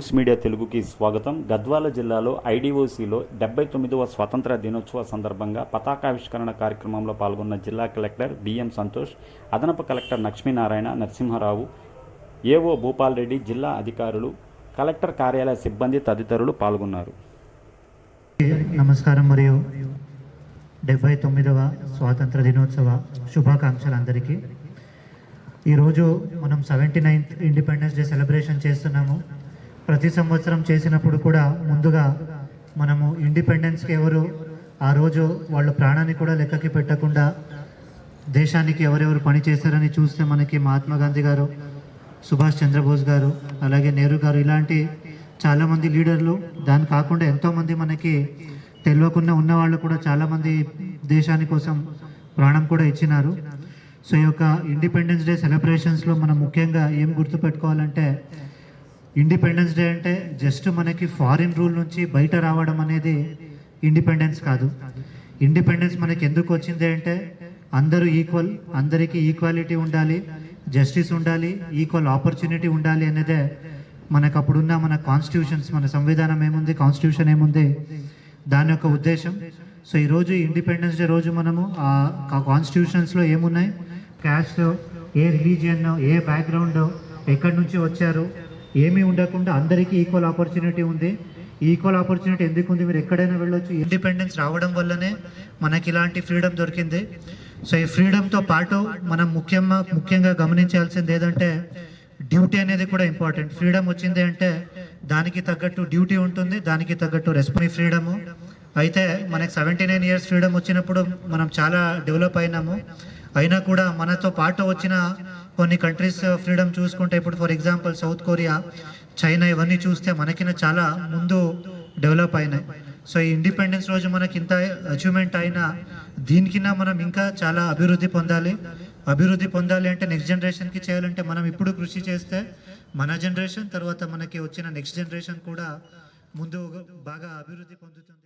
News media తెలుగుకి స్వాగతం. గద్వాల జిల్లాలో ఐడిఓసిలో 79వ స్వాతంత్ర దినోత్సవ సందర్భంగా పతాకావిష్కరణ కార్యక్రమంలో పాల్గొన్న జిల్లా కలెక్టర్ బిఎం సంతోష్, అదనపు కలెక్టర్ లక్ష్మీనారాయణ నరసింహారావు, ఏఓ భూపాల్ రెడ్డి, జిల్లా అధికారులు, కలెక్టర్ కార్యాలయ సిబ్బంది తదితరులు పాల్గొన్నారు. నమస్కారం మరియు 79వ స్వాతంత్ర దినోత్సవ శుభాకాంక్షలు అందరికీ. ఈరోజు మనం 79th ఇండిపెండెన్స్ డే సెలబ్రేషన్ చేస్తున్నాము. ప్రతి సంవత్సరం చేసినప్పుడు కూడా ముందుగా మనము ఇండిపెండెన్స్కి ఎవరు ఆ రోజు వాళ్ళ ప్రాణాన్ని కూడా లెక్కకి పెట్టకుండా దేశానికి ఎవరెవరు పని చేశారని చూస్తే మనకి మహాత్మా గాంధీ గారు, సుభాష్ చంద్రబోస్ గారు, అలాగే నెహ్రూ గారు, ఇలాంటి చాలామంది లీడర్లు, దాని కాకుండా ఎంతోమంది మనకి తెలియకుండా ఉన్నవాళ్ళు కూడా చాలామంది దేశాని కోసం ప్రాణం కూడా ఇచ్చినారు. సో ఈ యొక్క ఇండిపెండెన్స్ డే సెలబ్రేషన్స్లో మనం ముఖ్యంగా ఏం గుర్తుపెట్టుకోవాలంటే, ఇండిపెండెన్స్ డే అంటే జస్ట్ మనకి ఫారిన్ రూల్ నుంచి బయట రావడం అనేది ఇండిపెండెన్స్ కాదు. ఇండిపెండెన్స్ మనకి ఎందుకు వచ్చింది అంటే అందరూ ఈక్వల్, అందరికీ ఈక్వాలిటీ ఉండాలి, జస్టిస్ ఉండాలి, ఈక్వల్ ఆపర్చునిటీ ఉండాలి అనేదే మనకు అప్పుడున్న మన కాన్స్టిట్యూషన్స్, మన సంవిధానం ఏముంది, కాన్స్టిట్యూషన్ ఏముంది, దాని యొక్క ఉద్దేశం. సో ఈరోజు ఇండిపెండెన్స్ డే రోజు మనము ఆ కాన్స్టిట్యూషన్స్లో ఏమున్నాయి, క్యాస్ట్, ఏ రిలీజియన్, ఏ బ్యాక్గ్రౌండ్, ఎక్కడి నుంచి వచ్చారు, ఏమీ ఉండకుండా అందరికీ ఈక్వల్ ఆపర్చునిటీ ఉంది. ఈక్వల్ ఆపర్చునిటీ ఎందుకు ఉంది, మీరు ఎక్కడైనా వెళ్ళొచ్చు. ఇండిపెండెన్స్ రావడం వల్లనే మనకి ఇలాంటి ఫ్రీడమ్ దొరికింది. సో ఈ ఫ్రీడమ్తో పాటు మనం ముఖ్యంగా గమనించాల్సింది ఏదంటే డ్యూటీ అనేది కూడా ఇంపార్టెంట్. ఫ్రీడమ్ వచ్చింది అంటే దానికి తగ్గట్టు డ్యూటీ ఉంటుంది, దానికి తగ్గట్టు రెస్పాన్స్. ఫ్రీడము అయితే మనకి 79 years ఫ్రీడమ్ వచ్చినప్పుడు మనం చాలా డెవలప్ అయినా కూడా మనతో పాటు వచ్చిన కొన్ని కంట్రీస్ ఫ్రీడమ్ చూసుకుంటే, ఇప్పుడు for example south Korea, China, ఇవన్నీ చూస్తే మనకిన చాలా ముందు డెవలప్ అయినాయి. సో ఈ ఇండిపెండెన్స్ రోజు మనకి ఇంత అచీవ్మెంట్ అయినా దీనికిన్నా మనం ఇంకా చాలా అభివృద్ధి పొందాలి అంటే నెక్స్ట్ జనరేషన్కి చేయాలంటే మనం ఇప్పుడు కృషి చేస్తే మన జనరేషన్ తర్వాత మనకి వచ్చిన నెక్స్ట్ జనరేషన్ కూడా ముందు బాగా అభివృద్ధి పొందుతుంది.